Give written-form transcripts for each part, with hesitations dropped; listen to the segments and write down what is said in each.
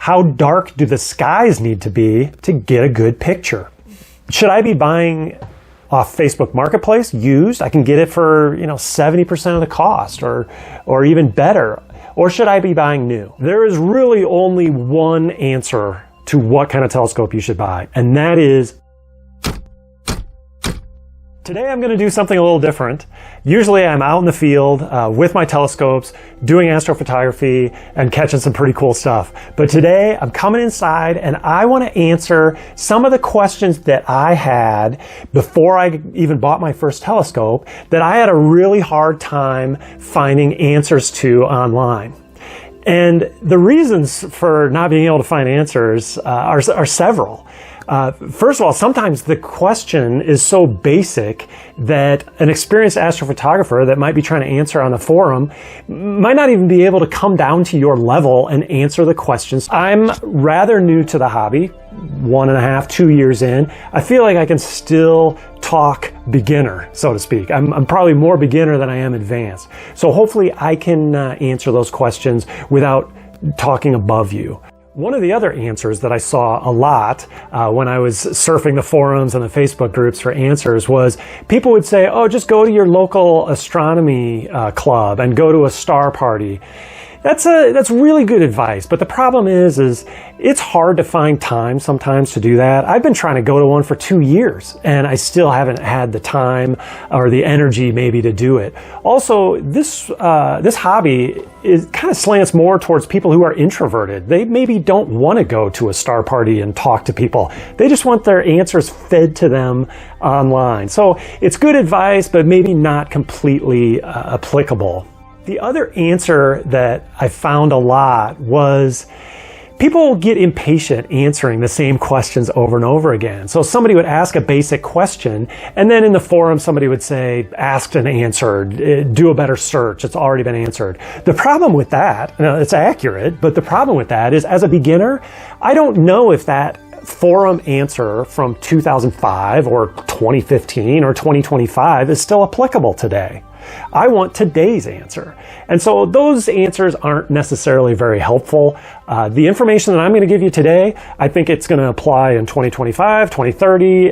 How dark do the skies need to be to get a good picture? Should I be buying off Facebook Marketplace used? I can get it for 70% of the cost or even better. Or should I be buying new? There is really only one answer to what kind of telescope you should buy, and that is, today I'm going to do something a little different. Usually I'm out in the field with my telescopes doing astrophotography and catching some pretty cool stuff. But today I'm coming inside and I want to answer some of the questions that I had before I even bought my first telescope that I had a really hard time finding answers to online. And the reasons for not being able to find answers are several. First of all, sometimes the question is so basic that an experienced astrophotographer that might be trying to answer on a forum might not even be able to come down to your level and answer the questions. I'm rather new to the hobby, 1.5, 2 years in. I feel like I can still talk beginner, so to speak. I'm probably more beginner than I am advanced. So hopefully I can answer those questions without talking above you. One of the other answers that I saw a lot when I was surfing the forums and the Facebook groups for answers was people would say, oh, just go to your local astronomy club and go to a star party. That's really good advice, but the problem is it's hard to find time sometimes to do that. I've been trying to go to one for 2 years and I still haven't had the time or the energy maybe to do it. Also, this hobby kind of slants more towards people who are introverted. They maybe don't want to go to a star party and talk to people. They just want their answers fed to them online. So it's good advice, but maybe not completely applicable. The other answer that I found a lot was people get impatient answering the same questions over and over again. So somebody would ask a basic question, and then in the forum somebody would say, asked and answered, do a better search, it's already been answered. The problem with that, it's accurate, but the problem with that is as a beginner, I don't know if that forum answer from 2005 or 2015 or 2025 is still applicable today. I want today's answer. And so those answers aren't necessarily very helpful. The information that I'm going to give you today, I think it's going to apply in 2025, 2030,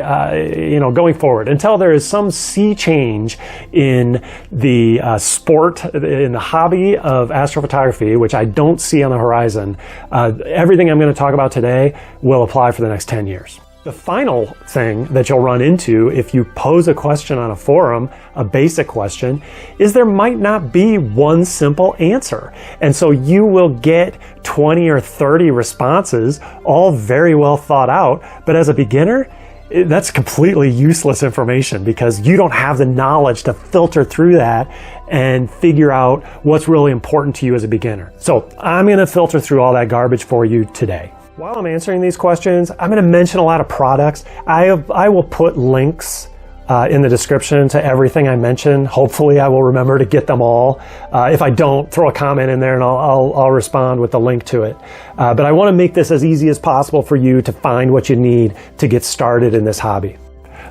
going forward until there is some sea change in the sport, in the hobby of astrophotography, which I don't see on the horizon. Everything I'm going to talk about today will apply for the next 10 years. The final thing that you'll run into if you pose a question on a forum, a basic question, is there might not be one simple answer. And so you will get 20 or 30 responses, all very well thought out. But as a beginner, that's completely useless information because you don't have the knowledge to filter through that and figure out what's really important to you as a beginner. So I'm going to filter through all that garbage for you today. While I'm answering these questions, I'm going to mention a lot of products. I will put links in the description to everything I mention. Hopefully I will remember to get them all. If I don't, throw a comment in there and I'll respond with the link to it. But I want to make this as easy as possible for you to find what you need to get started in this hobby.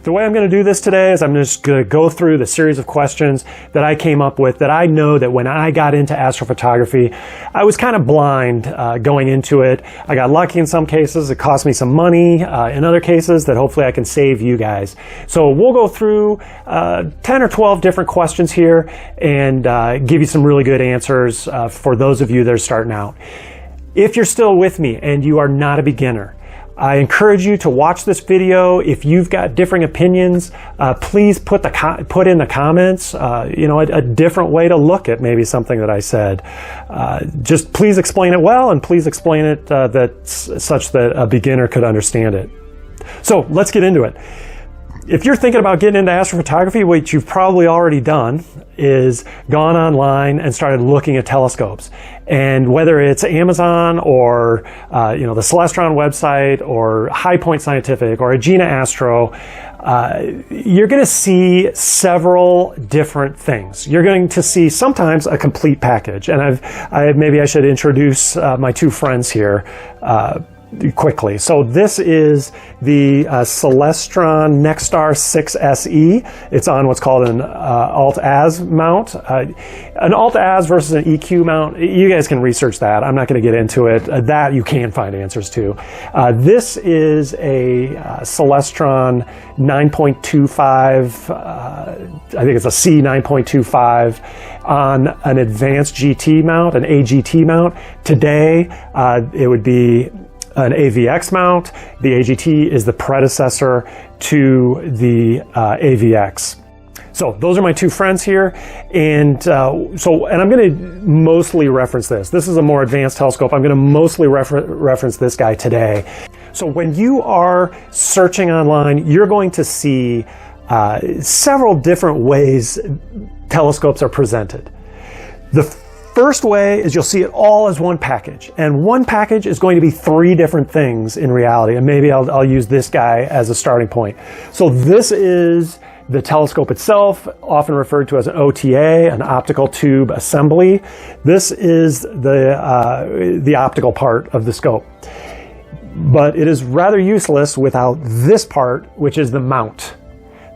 The way I'm going to do this today is I'm just going to go through the series of questions that I came up with that I know that when I got into astrophotography, I was kind of blind going into it. I got lucky in some cases. It cost me some money. In other cases that hopefully I can save you guys. So we'll go through 10 or 12 different questions here and give you some really good answers for those of you that are starting out. If you're still with me and you are not a beginner, I encourage you to watch this video. If you've got differing opinions, please put in the comments, a different way to look at maybe something that I said. Just please explain it well, and please explain it such that a beginner could understand it. So let's get into it. If you're thinking about getting into astrophotography, what you've probably already done is gone online and started looking at telescopes. And whether it's Amazon or the Celestron website or High Point Scientific or Agena Astro, you're going to see several different things. You're going to see sometimes a complete package. And maybe I should introduce my two friends here. quickly. So this is the Celestron Nexstar 6 SE. It's on what's called an Alt-Az mount. An Alt-Az versus an EQ mount, you guys can research that. I'm not going to get into it. That you can find answers to. This is a Celestron 9.25, I think it's a C 9.25 on an advanced GT mount, an AGT mount. Today, it would be an AVX mount. The AGT is the predecessor to the AVX. So those are my two friends here, and I'm going to mostly reference this. This is a more advanced telescope. I'm going to mostly reference this guy today. So when you are searching online, you're going to see several different ways telescopes are presented. The first way is you'll see it all as one package, and one package is going to be three different things in reality, and maybe I'll use this guy as a starting point. So this is the telescope itself, often referred to as an OTA, an optical tube assembly. This is the optical part of the scope. But it is rather useless without this part, which is the mount.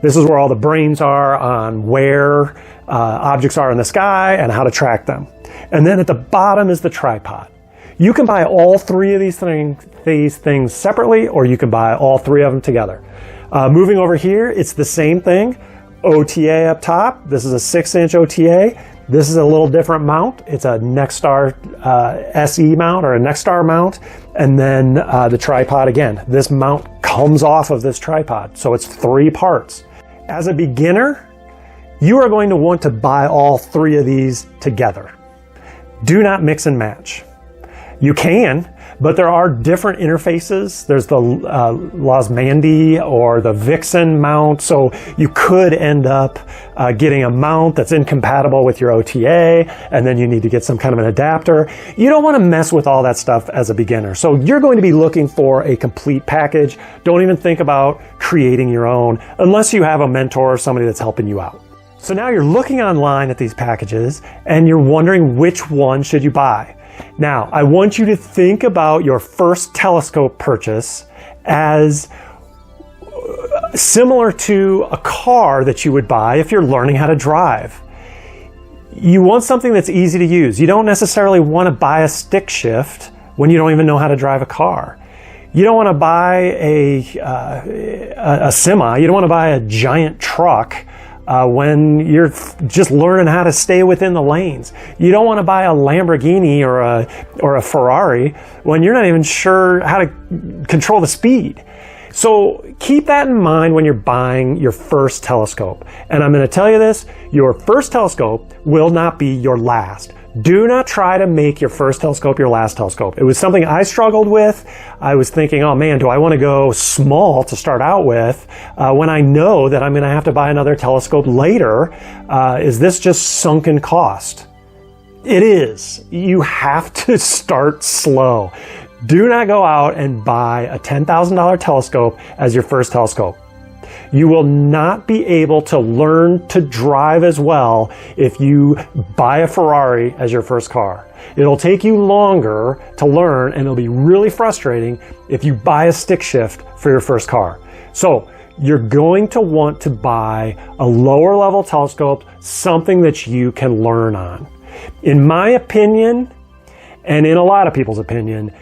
This is where all the brains are on where objects are in the sky and how to track them. And then at the bottom is the tripod. You can buy all three of these things separately, or you can buy all three of them together. Moving over here, it's the same thing. OTA up top. This is a 6-inch OTA. This is a little different mount. It's a Nexstar SE mount or a Nexstar mount. And then the tripod again. This mount comes off of this tripod. So it's three parts. As a beginner, you are going to want to buy all three of these together. Do not mix and match. You can, but there are different interfaces. There's the Losmandy or the Vixen mount, so you could end up getting a mount that's incompatible with your OTA, and then you need to get some kind of an adapter. You don't want to mess with all that stuff as a beginner, so you're going to be looking for a complete package. Don't even think about creating your own unless you have a mentor or somebody that's helping you out. So now you're looking online at these packages, and you're wondering which one should you buy. Now, I want you to think about your first telescope purchase as similar to a car that you would buy if you're learning how to drive. You want something that's easy to use. You don't necessarily want to buy a stick shift when you don't even know how to drive a car. You don't want to buy a semi. You don't want to buy a giant truck when you're just learning how to stay within the lanes. You don't want to buy a Lamborghini or a Ferrari when you're not even sure how to control the speed. So keep that in mind when you're buying your first telescope. And I'm going to tell you this, your first telescope will not be your last. Do not try to make your first telescope your last telescope. It was something I struggled with. I was thinking, oh man, do I want to go small to start out with when I know that I'm going to have to buy another telescope later? Is this just sunken cost? It is. You have to start slow. Do not go out and buy a $10,000 telescope as your first telescope. You will not be able to learn to drive as well if you buy a Ferrari as your first car. It'll take you longer to learn, and it'll be really frustrating if you buy a stick shift for your first car. So you're going to want to buy a lower level telescope, something that you can learn on. In my opinion, and in a lot of people's opinion,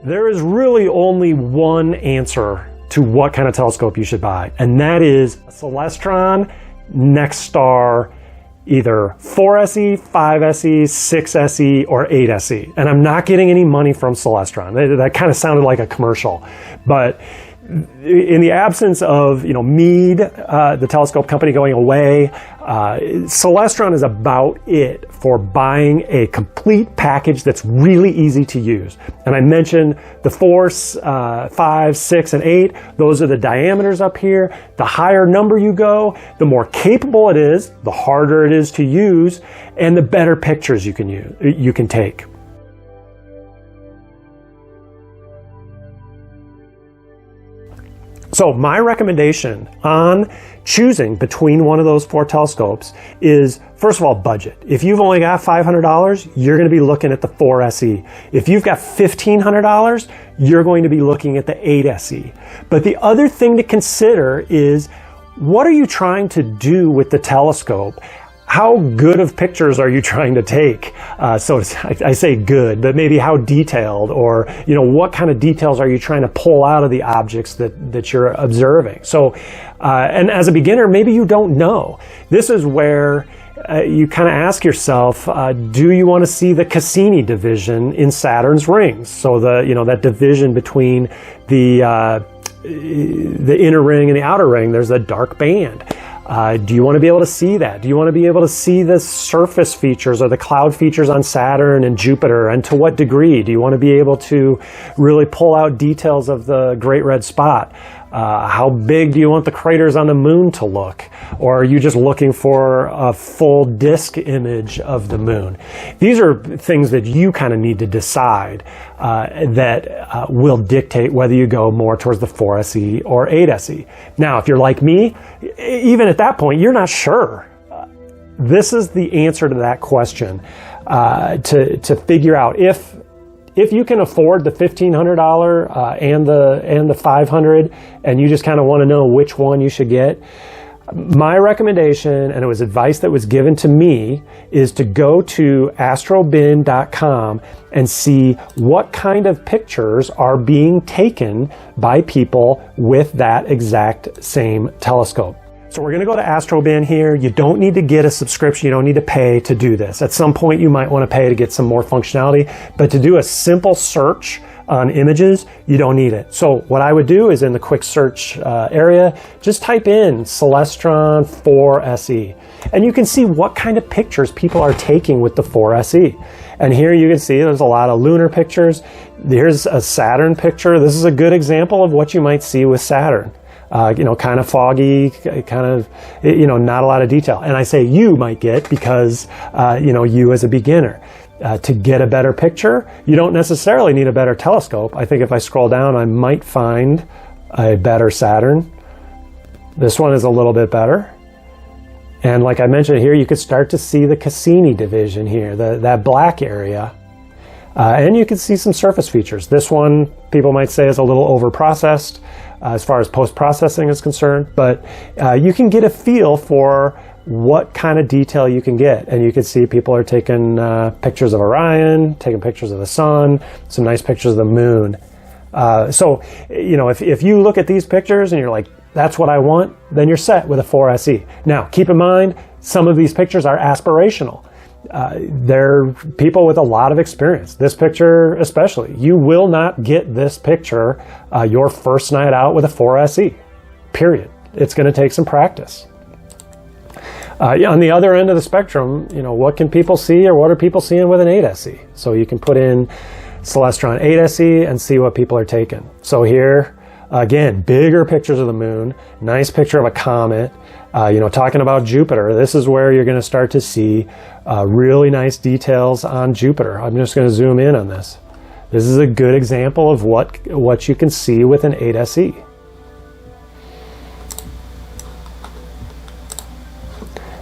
there is really only one answer to what kind of telescope you should buy, and that is a Celestron Nexstar, either 4SE, 5SE, 6SE, or 8SE. And I'm not getting any money from Celestron. That kind of sounded like a commercial, but in the absence of Meade, the telescope company, going away, Celestron is about it for buying a complete package that's really easy to use. And I mentioned the 4, 5, 6, and 8. Those are the diameters up here. The higher number you go, the more capable it is, the harder it is to use, and the better pictures you can take. So my recommendation on choosing between one of those 4 telescopes is, first of all, budget. If you've only got $500, you're going to be looking at the 4SE. If you've got $1,500, you're going to be looking at the 8SE. But the other thing to consider is, what are you trying to do with the telescope? How good of pictures are you trying to take? So I say good, but maybe how detailed, or what kind of details are you trying to pull out of the objects that you're observing? So, and as a beginner, maybe you don't know. This is where you kind of ask yourself, do you want to see the Cassini division in Saturn's rings? So that division between the inner ring and the outer ring, there's a dark band. Do you want to be able to see that? Do you want to be able to see the surface features or the cloud features on Saturn and Jupiter? And to what degree? Do you want to be able to really pull out details of the Great Red Spot? How big do you want the craters on the moon to look? Or are you just looking for a full disk image of the moon? These are things that you kind of need to decide that will dictate whether you go more towards the 4SE or 8SE. Now, if you're like me, even at that point, you're not sure. This is the answer to that question, to figure out if you can afford the $1,500 and the $500, and you just kind of want to know which one you should get. My recommendation, and it was advice that was given to me, is to go to astrobin.com and see what kind of pictures are being taken by people with that exact same telescope. So we're going to go to Astrobin here. You don't need to get a subscription. You don't need to pay to do this. At some point, you might want to pay to get some more functionality, but to do a simple search on images, you don't need it. So what I would do is in the quick search area, just type in Celestron 4SE, and you can see what kind of pictures people are taking with the 4SE. And here you can see there's a lot of lunar pictures. Here's a Saturn picture. This is a good example of what you might see with Saturn. Kind of foggy, kind of, not a lot of detail. And I say you might get because, you as a beginner. To get a better picture, you don't necessarily need a better telescope. I think if I scroll down, I might find a better Saturn. This one is a little bit better. And like I mentioned here, you could start to see the Cassini division here, that black area. And you can see some surface features. This one, people might say, is a little over-processed as far as post-processing is concerned, but you can get a feel for what kind of detail you can get. And you can see people are taking pictures of Orion, taking pictures of the sun, some nice pictures of the moon. So, if you look at these pictures and you're like, that's what I want, then you're set with a 4SE. Now, keep in mind, some of these pictures are aspirational. They're people with a lot of experience. This picture especially. You will not get this picture your first night out with a 4SE, period. It's going to take some practice. On the other end of the spectrum, what can people see, or what are people seeing with an 8SE? So you can put in Celestron 8SE and see what people are taking. So here, again, bigger pictures of the moon, nice picture of a comet. Talking about Jupiter, this is where you're going to start to see really nice details on Jupiter. I'm just going to zoom in on this. This is a good example of what you can see with an 8SE.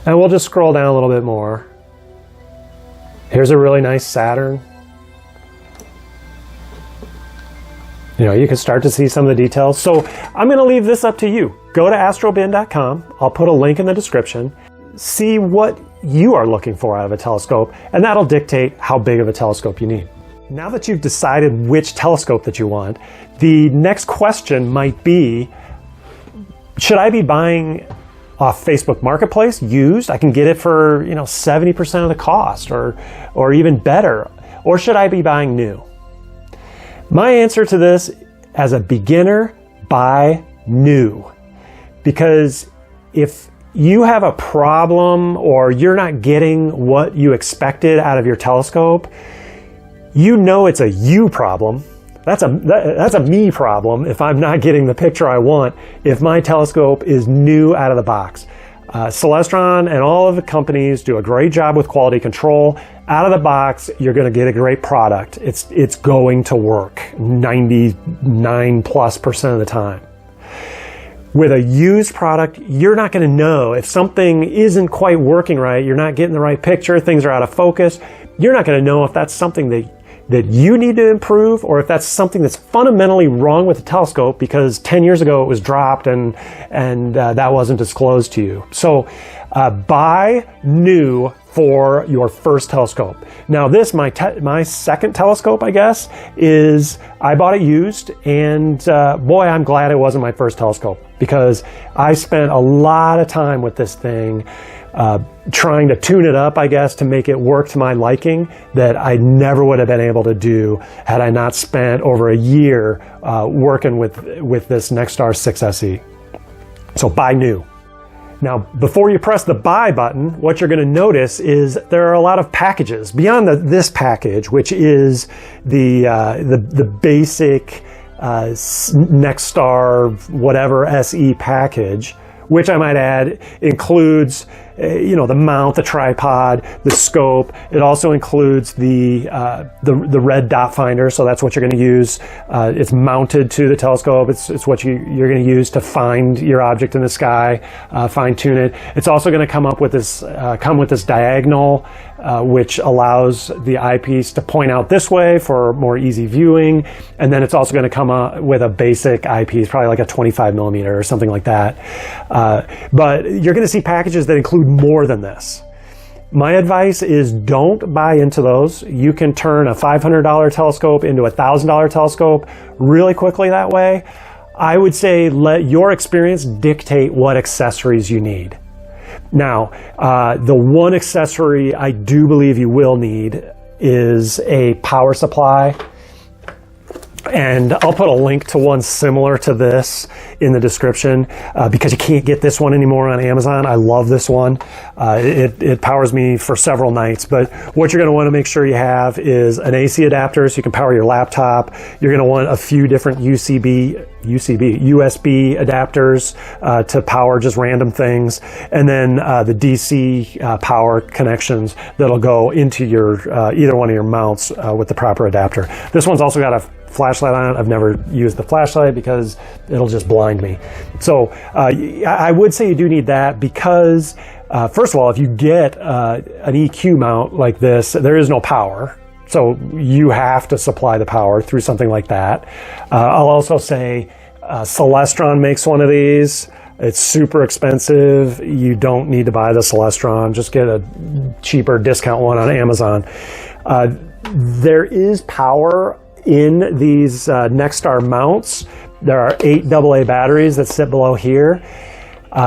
And we'll just scroll down a little bit more. Here's a really nice Saturn. You can start to see some of the details. So I'm going to leave this up to you. Go to astrobin.com. I'll put a link in the description. See what you are looking for out of a telescope, and that'll dictate how big of a telescope you need. Now that you've decided which telescope that you want, the next question might be, should I be buying off Facebook Marketplace used? I can get it for 70% of the cost, or even better. Or should I be buying new? My answer to this, as a beginner, buy new. Because if you have a problem or you're not getting what you expected out of your telescope, it's a you problem. That's a me problem if I'm not getting the picture I want if my telescope is new out of the box. Celestron and all of the companies do a great job with quality control. Out of the box, you're going to get a great product. It's going to work 99+% of the time. With a used product, you're not going to know if something isn't quite working right, you're not getting the right picture, things are out of focus. You're not going to know if that's something that you need to improve, or if that's something that's fundamentally wrong with the telescope because 10 years ago it was dropped and that wasn't disclosed to you. So buy new for your first telescope. Now this, my second telescope, I guess, is I bought it used, and boy, I'm glad it wasn't my first telescope, because I spent a lot of time with this thing trying to tune it up, I guess, to make it work to my liking, that I never would have been able to do had I not spent over a year working with this Nexstar 6SE. So buy new. Now, before you press the buy button, what you're going to notice is there are a lot of packages beyond this package, which is the basic Nexstar whatever SE package, which I might add includes the mount, the tripod, the scope. It also includes the red dot finder, so that's what you're going to use. It's mounted to the telescope. It's what you're going to use to find your object in the sky, fine tune it. It's also going to come with this diagonal, which allows the eyepiece to point out this way for more easy viewing. And then it's also going to come with a basic eyepiece, probably like a 25 millimeter or something like that. But you're going to see packages that include more than this. My advice is don't buy into those. You can turn a $500 telescope into a $1,000 telescope really quickly that way. I would say let your experience dictate what accessories you need. Now, the one accessory I do believe you will need is a power supply. And I'll put a link to one similar to this in the description because you can't get this one anymore on Amazon. I love this one. It powers me for several nights. But what you're going to want to make sure you have is an AC adapter so you can power your laptop. You're going to want a few different USB adapters to power just random things. And then the DC power connections that'll go into your either one of your mounts with the proper adapter. This one's also got a flashlight on it. I've never used the flashlight because it'll just blind me. So I would say you do need that because first of all, if you get an EQ mount like this, there is no power. So you have to supply the power through something like that. I'll also say Celestron makes one of these. It's super expensive. You don't need to buy the Celestron. Just get a cheaper discount one on Amazon. There is power in these Nexstar mounts. There are 8 AA batteries that sit below here.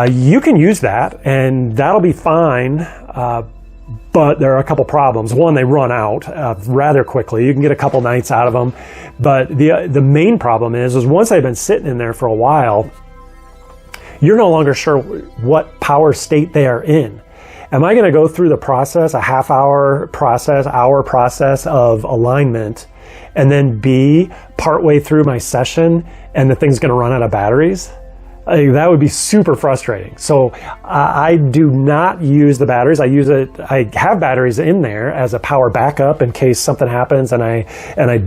You can use that and that'll be fine, but there are a couple problems. One, they run out rather quickly. You can get a couple nights out of them, but the main problem is once they've been sitting in there for a while, you're no longer sure what power state they are in. Am I going to go through the process, a hour process of alignment, and then be partway through my session and the thing's going to run out of batteries? That would be super frustrating. So I do not use the batteries. I have batteries in there as a power backup in case something happens and I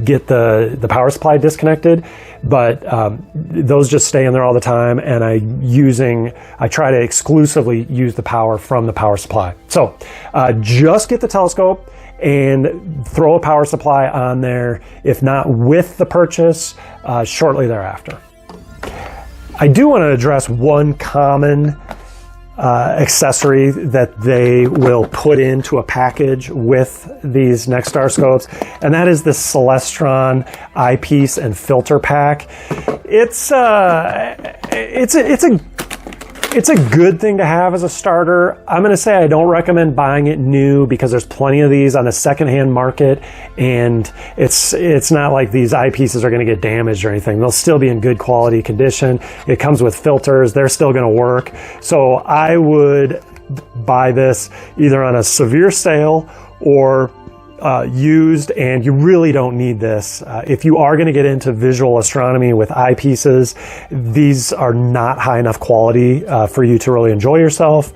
get the power supply disconnected. But those just stay in there all the time, and I try to exclusively use the power from the power supply. So just get the telescope and throw a power supply on there, if not with the purchase, shortly thereafter. I do want to address one common accessory that they will put into a package with these Nexstar scopes, and that is the Celestron eyepiece and filter pack. It's a good thing to have as a starter. I'm going to say I don't recommend buying it new because there's plenty of these on the secondhand market, and it's not like these eyepieces are going to get damaged or anything. They'll still be in good quality condition. It comes with filters. They're still going to work. So I would buy this either on a severe sale or used, and you really don't need this. If you are going to get into visual astronomy with eyepieces, these are not high enough quality for you to really enjoy yourself.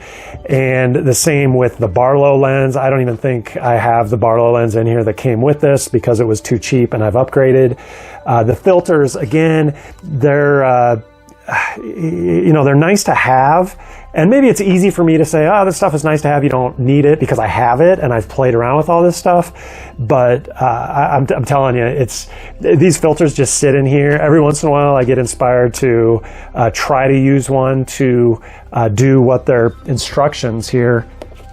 And the same with the Barlow lens. I don't even think I have the Barlow lens in here that came with this because it was too cheap and I've upgraded. The filters, again, they're they're nice to have. And maybe it's easy for me to say, oh, this stuff is nice to have, you don't need it, because I have it and I've played around with all this stuff. But I'm telling you, these filters just sit in here. Every once in a while I get inspired to try to use one to do what their instructions here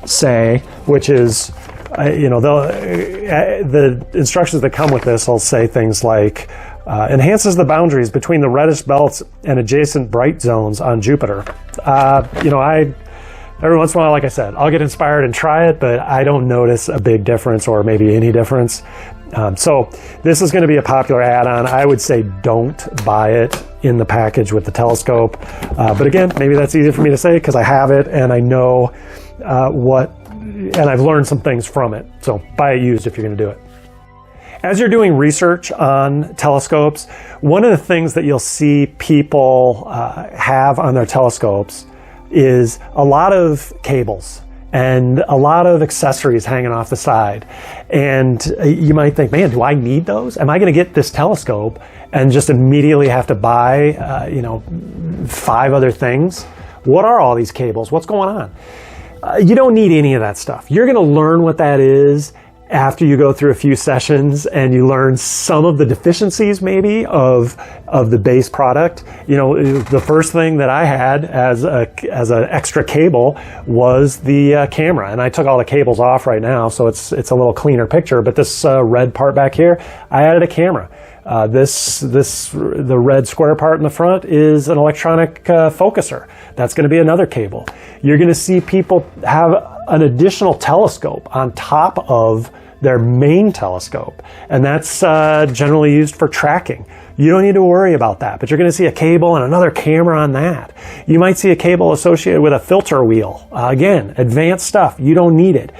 say, which is, the instructions that come with this will say things like, enhances the boundaries between the reddish belts and adjacent bright zones on Jupiter. Every once in a while, like I said, I'll get inspired and try it, but I don't notice a big difference or maybe any difference. So this is going to be a popular add-on. I would say don't buy it in the package with the telescope. But again, maybe that's easy for me to say because I have it and I know and I've learned some things from it. So buy it used if you're going to do it. As you're doing research on telescopes, one of the things that you'll see people have on their telescopes is a lot of cables and a lot of accessories hanging off the side. And you might think, man, do I need those? Am I going to get this telescope and just immediately have to buy, 5 other things? What are all these cables? What's going on? You don't need any of that stuff. You're going to learn what that is after you go through a few sessions and you learn some of the deficiencies maybe of the base product. The first thing that I had as an extra cable was the camera, and I took all the cables off right now, so it's a little cleaner picture. But this red part back here, I added a camera. The red square part in the front is an electronic focuser. That's going to be another cable. You're going to see people have an additional telescope on top of their main telescope, and that's generally used for tracking. You don't need to worry about that, but you're going to see a cable and another camera on that. You might see a cable associated with a filter wheel. Again, advanced stuff. You don't need it.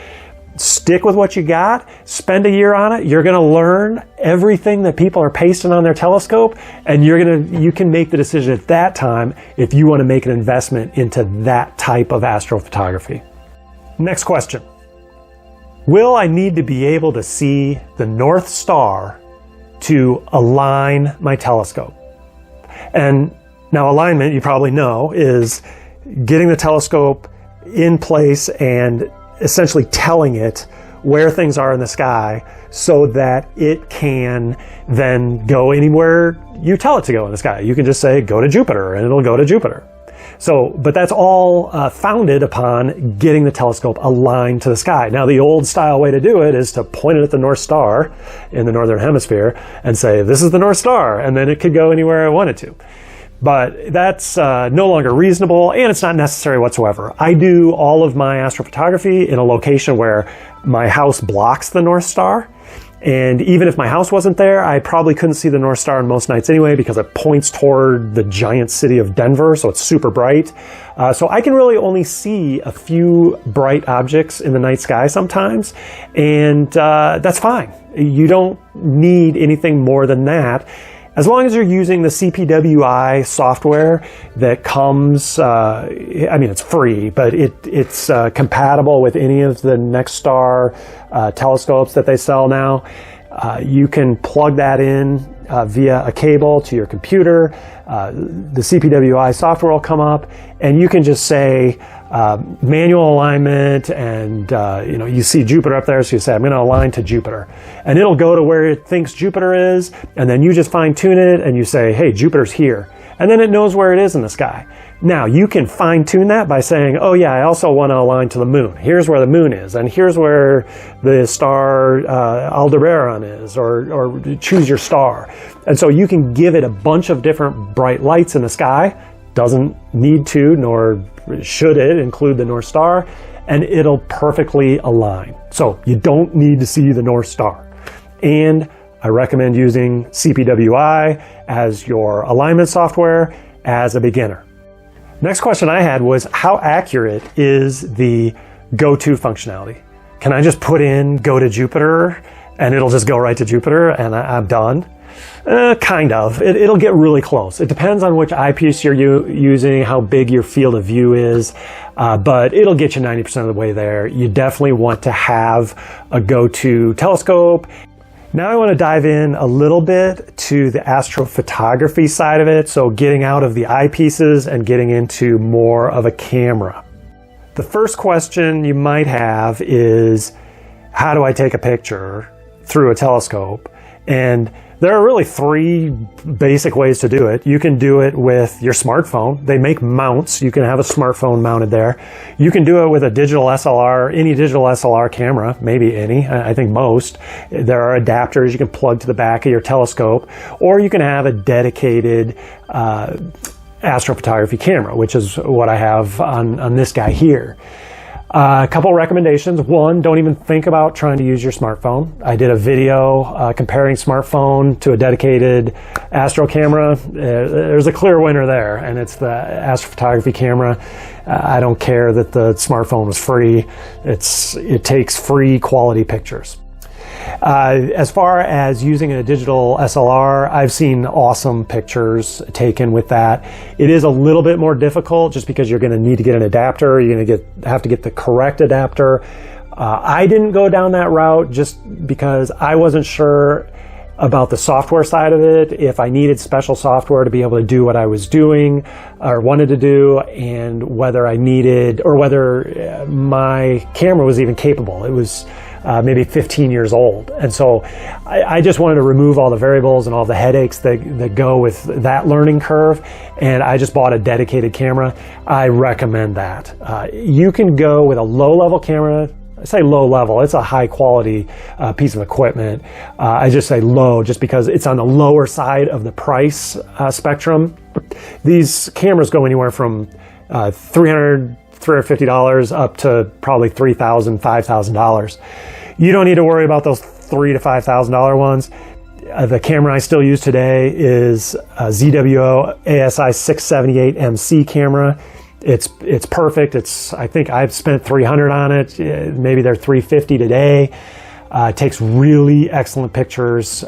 Stick with what you got, spend a year on it. You're going to learn everything that people are pasting on their telescope, and you can make the decision at that time if you want to make an investment into that type of astrophotography. Next question. Will I need to be able to see the North Star to align my telescope? And now alignment, you probably know, is getting the telescope in place and essentially telling it where things are in the sky so that it can then go anywhere you tell it to go in the sky. You can just say, go to Jupiter, and it'll go to Jupiter. But that's all founded upon getting the telescope aligned to the sky. Now, the old style way to do it is to point it at the North Star in the Northern Hemisphere and say, this is the North Star, and then it could go anywhere I wanted to. But that's no longer reasonable, and it's not necessary whatsoever. I do all of my astrophotography in a location where my house blocks the North Star. And even if my house wasn't there, I probably couldn't see the North Star on most nights anyway, because it points toward the giant city of Denver, so it's super bright. So I can really only see a few bright objects in the night sky sometimes, and that's fine. You don't need anything more than that. As long as you're using the CPWI software that comes, it's free, but it's compatible with any of the Nexstar telescopes that they sell now. You can plug that in via a cable to your computer. The CPWI software will come up, and you can just say manual alignment, and you see Jupiter up there, so you say, I'm going to align to Jupiter, and it'll go to where it thinks Jupiter is, and then you just fine tune it and you say, hey, Jupiter's here, and then it knows where it is in the sky. Now you can fine tune that by saying, oh yeah, I also want to align to the moon. Here's where the moon is, and here's where the star Aldebaran is, or choose your star. And so you can give it a bunch of different bright lights in the sky. Doesn't need to, nor should it include the North Star, and it'll perfectly align. So you don't need to see the North Star. And I recommend using CPWI as your alignment software as a beginner. Next question I had was, how accurate is the GoTo functionality? Can I just put in go to Jupiter and it'll just go right to Jupiter and I'm done? Kind of. It'll get really close. It depends on which eyepiece you're using, how big your field of view is, but it'll get you 90% of the way there. You definitely want to have a GoTo telescope. Now I want to dive in a little bit to the astrophotography side of it, so getting out of the eyepieces and getting into more of a camera. The first question you might have is, how do I take a picture through a telescope? And there are really three basic ways to do it. You can do it with your smartphone. They make mounts. You can have a smartphone mounted there. You can do it with a digital SLR, any digital SLR camera, maybe any, I think most. There are adapters you can plug to the back of your telescope, or you can have a dedicated astrophotography camera, which is what I have on this guy here. A couple recommendations. One, don't even think about trying to use your smartphone. I did a video comparing smartphone to a dedicated astro camera. There's a clear winner there, and it's the astrophotography camera. I don't care that the smartphone was free. It takes free quality pictures. As far as using a digital SLR, I've seen awesome pictures taken with that. It is a little bit more difficult just because you're going to need to get an adapter. You're going to have to get the correct adapter. I didn't go down that route just because I wasn't sure about the software side of it, if I needed special software to be able to do what I was doing or wanted to do, and whether I needed, or whether my camera was even capable. It was maybe 15 years old. And so I just wanted to remove all the variables and all the headaches that go with that learning curve. And I just bought a dedicated camera. I recommend that. You can go with a low-level camera. I say low level, it's a high quality piece of equipment. I just say low just because it's on the lower side of the price spectrum. These cameras go anywhere from $300, $350 up to probably $3,000, $5,000. You don't need to worry about those $3,000 to $5,000 ones. The camera I still use today is a ZWO ASI 678 MC camera. It's perfect. I think I've spent $300 on it. Maybe they're $350 today. It takes really excellent pictures,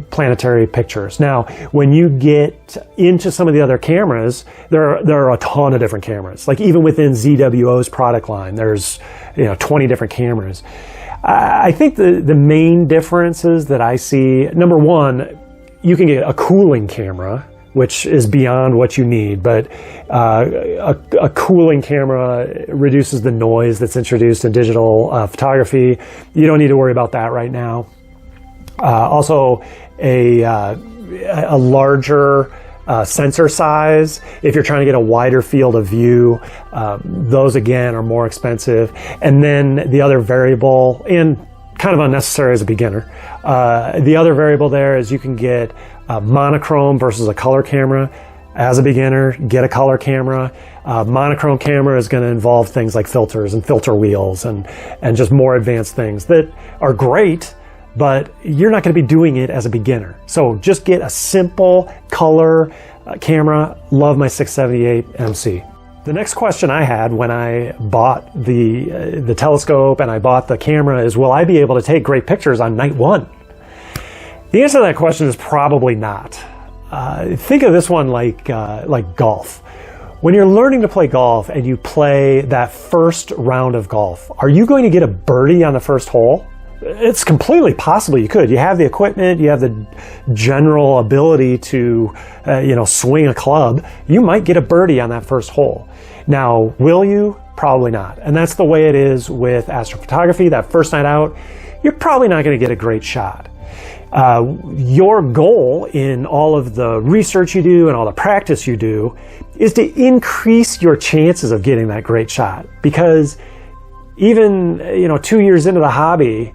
planetary pictures. Now, when you get into some of the other cameras, there are a ton of different cameras. Like even within ZWO's product line, there's 20 different cameras. I think the main differences that I see, number one, you can get a cooling camera, which is beyond what you need, but a cooling camera reduces the noise that's introduced in digital photography. You don't need to worry about that right now. Also, a larger sensor size, if you're trying to get a wider field of view, those again are more expensive. And then the other variable, and kind of unnecessary as a beginner, the other variable there is you can get monochrome versus a color camera. As a beginner, get a color camera. Monochrome camera is going to involve things like filters and filter wheels and just more advanced things that are great, but you're not going to be doing it as a beginner. So just get a simple color camera. Love my 678 MC. The next question I had when I bought the telescope and I bought the camera is, will I be able to take great pictures on night one? The answer to that question is probably not. Think of this one like golf. When you're learning to play golf and you play that first round of golf, are you going to get a birdie on the first hole? It's completely possible you could. You have the equipment, you have the general ability to, swing a club. You might get a birdie on that first hole. Now, will you? Probably not. And that's the way it is with astrophotography. That first night out, you're probably not going to get a great shot. Your goal in all of the research you do and all the practice you do is to increase your chances of getting that great shot. Because even, 2 years into the hobby,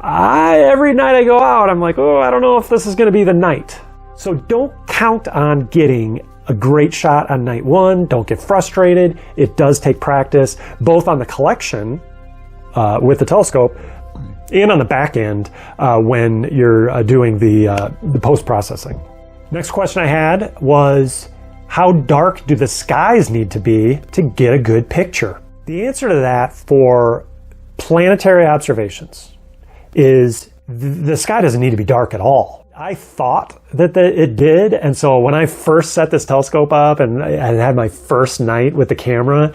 every night I go out, I'm like, I don't know if this is going to be the night. So don't count on getting a great shot on night one. Don't get frustrated. It does take practice, both on the collection with the telescope and on the back end when you're doing the post-processing. Next question I had was, how dark do the skies need to be to get a good picture? The answer to that for planetary observations is the sky doesn't need to be dark at all. I thought that it did, and so when I first set this telescope up and I had my first night with the camera,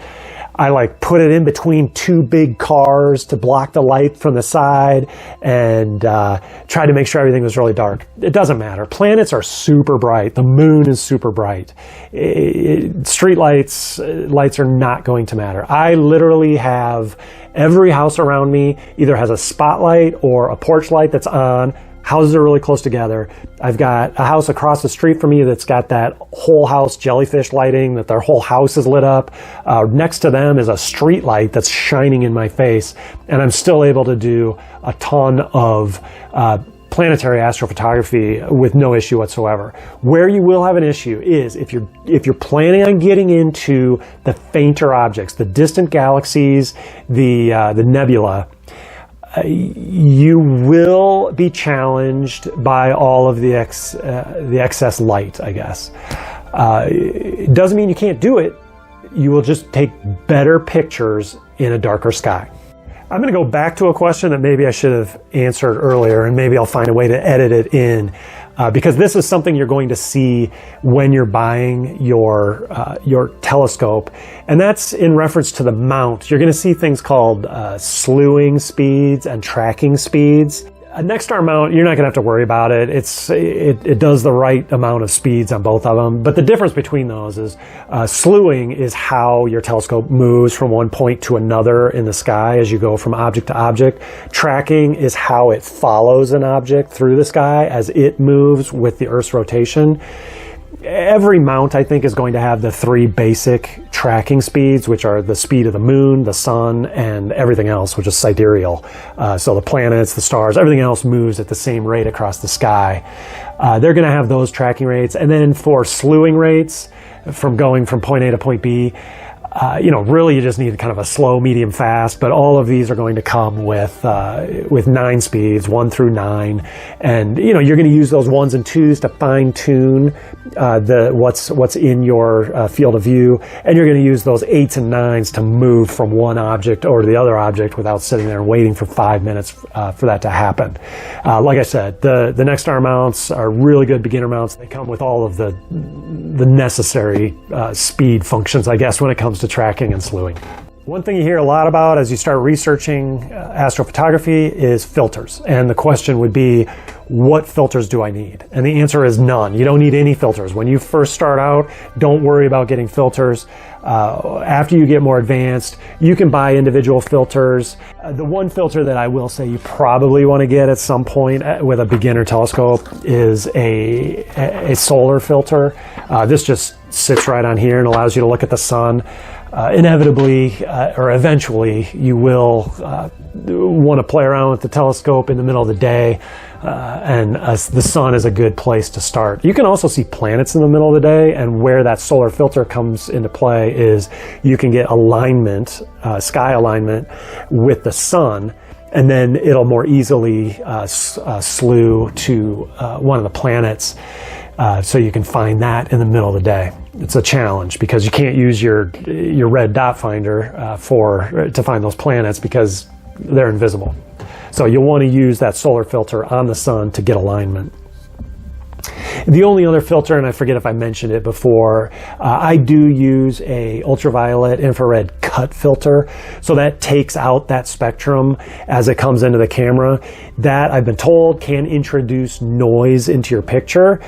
I like put it in between two big cars to block the light from the side and tried to make sure everything was really dark. It doesn't matter. Planets are super bright. The moon is super bright. Street lights are not going to matter. I literally have every house around me either has a spotlight or a porch light that's on. Houses are really close together. I've got a house across the street from me that's got that whole house jellyfish lighting, that their whole house is lit up. Next to them is a street light that's shining in my face, and I'm still able to do a ton of planetary astrophotography with no issue whatsoever. Where you will have an issue is if you're planning on getting into the fainter objects, the distant galaxies, the nebula. You will be challenged by all of the excess light, I guess. It doesn't mean you can't do it. You will just take better pictures in a darker sky. I'm going to go back to a question that maybe I should have answered earlier, and maybe I'll find a way to edit it in, because this is something you're going to see when you're buying your telescope, and that's in reference to the mount. You're going to see things called slewing speeds and tracking speeds. A next-star mount, you're not going to have to worry about it. It does the right amount of speeds on both of them. But the difference between those is slewing is how your telescope moves from one point to another in the sky as you go from object to object. Tracking is how it follows an object through the sky as it moves with the Earth's rotation. Every mount, I think, is going to have the three basic tracking speeds, which are the speed of the moon, the sun, and everything else, which is sidereal. So the planets, the stars, everything else moves at the same rate across the sky. They're going to have those tracking rates. And then for slewing rates, from going from point A to point B, really you just need kind of a slow, medium, fast, but all of these are going to come with 9 speeds, 1 through 9. And, you're going to use those 1s and 2s to fine tune what's in your field of view. And you're going to use those 8s and 9s to move from one object over to the other object without sitting there and waiting for 5 minutes for that to happen. Like I said, the next-star mounts are really good beginner mounts. They come with all of the necessary speed functions, I guess, when it comes to tracking and slewing. One thing you hear a lot about as you start researching astrophotography is filters. And the question would be, what filters do I need? And the answer is none. You don't need any filters. When you first start out, don't worry about getting filters. After you get more advanced, you can buy individual filters. The one filter that I will say you probably want to get at some point with a beginner telescope is a solar filter. This just sits right on here and allows you to look at the sun. Inevitably or eventually you will want to play around with the telescope in the middle of the day, and the sun is a good place to start. You can also see planets in the middle of the day, and where that solar filter comes into play is you can get alignment, sky alignment with the sun, and then it'll more easily slew to one of the planets. So you can find that in the middle of the day. It's a challenge because you can't use your red dot finder to find those planets because they're invisible. So you'll want to use that solar filter on the sun to get alignment. The only other filter, and I forget if I mentioned it before, I do use a ultraviolet infrared cut filter. So that takes out that spectrum as it comes into the camera. That, I've been told, can introduce noise into your picture.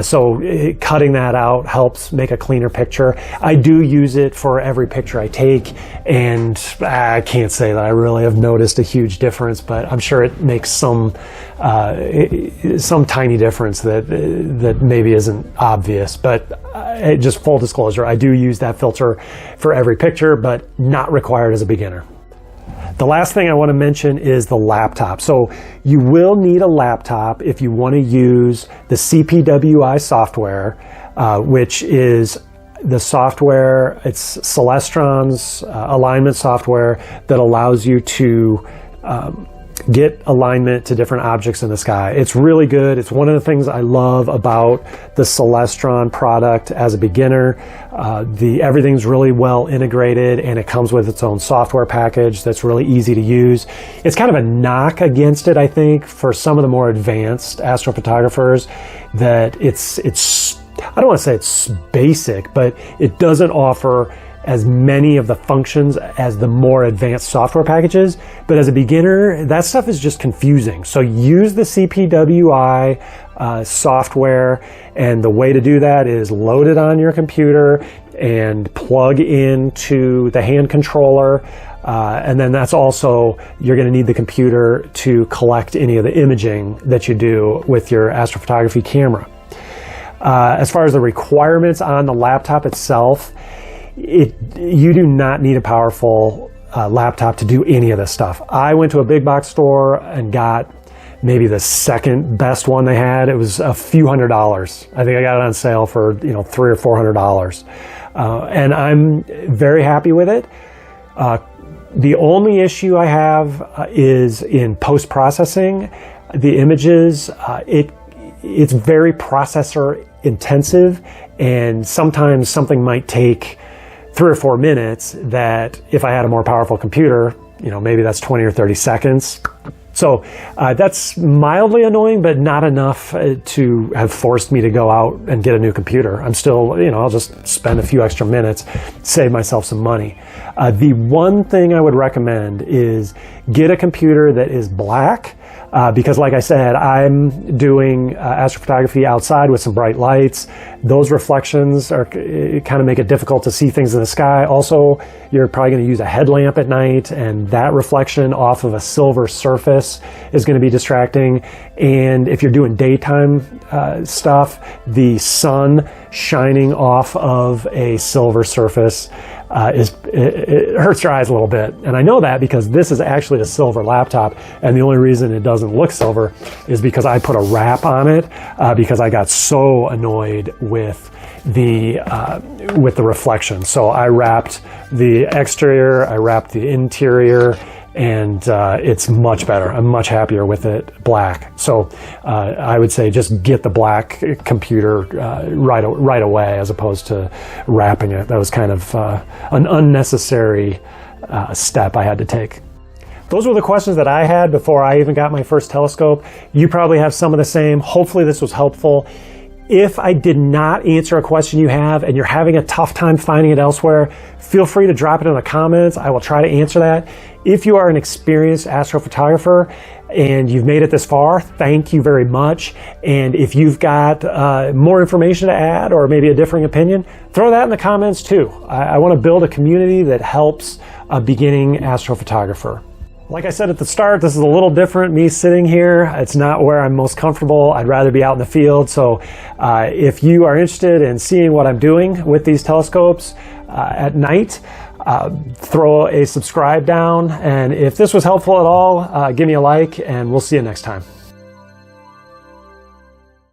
So cutting that out helps make a cleaner picture. I do use it for every picture I take, and I can't say that I really have noticed a huge difference, but I'm sure it makes some tiny difference that maybe isn't obvious. But just full disclosure, I do use that filter for every picture, but not required as a beginner. The last thing I want to mention is the laptop. So you will need a laptop if you want to use the CPWI software, which is the software, it's Celestron's alignment software that allows you to get alignment to different objects in the sky. It's really good. It's one of the things I love about the Celestron product as a beginner. Everything's really well integrated, and it comes with its own software package that's really easy to use. It's kind of a knock against it, I think, for some of the more advanced astrophotographers, that it's I don't want to say it's basic, but it doesn't offer as many of the functions as the more advanced software packages, but as a beginner, that stuff is just confusing. So use the CPWI software, and the way to do that is load it on your computer and plug into the hand controller. And then that's also, you're going to need the computer to collect any of the imaging that you do with your astrophotography camera. As far as the requirements on the laptop itself, you do not need a powerful laptop to do any of this stuff. I went to a big box store and got maybe the second best one they had. It was a few $100s. I think I got it on sale for $300 or $400, and I'm very happy with it. The only issue I have is in post-processing the images. It's very processor intensive, and sometimes something might take 3 or 4 minutes that if I had a more powerful computer, maybe that's 20 or 30 seconds. So that's mildly annoying, but not enough to have forced me to go out and get a new computer. I'm still, I'll just spend a few extra minutes, save myself some money. The one thing I would recommend is get a computer that is black. Because like I said, I'm doing astrophotography outside with some bright lights. Those reflections kind of make it difficult to see things in the sky. Also, you're probably going to use a headlamp at night, and that reflection off of a silver surface is going to be distracting. And if you're doing daytime stuff, the sun shining off of a silver surface it hurts your eyes a little bit. And I know that because this is actually a silver laptop, and the only reason it doesn't look silver is because I put a wrap on it because I got so annoyed with the reflection. So I wrapped the exterior, I wrapped the interior, and it's much better. I'm much happier with it black. So I would say just get the black computer right away, as opposed to wrapping it. That was kind of an unnecessary step I had to take. Those were the questions that I had before I even got my first telescope. You probably have some of the same. Hopefully this was helpful. If I did not answer a question you have and you're having a tough time finding it elsewhere, feel free to drop it in the comments. I will try to answer that. If you are an experienced astrophotographer and you've made it this far, thank you very much. And if you've got more information to add or maybe a differing opinion, throw that in the comments too. I want to build a community that helps a beginning astrophotographer. Like I said at the start, this is a little different, me sitting here. It's not where I'm most comfortable. I'd rather be out in the field. So if you are interested in seeing what I'm doing with these telescopes at night, throw a subscribe down. And if this was helpful at all, give me a like, and we'll see you next time.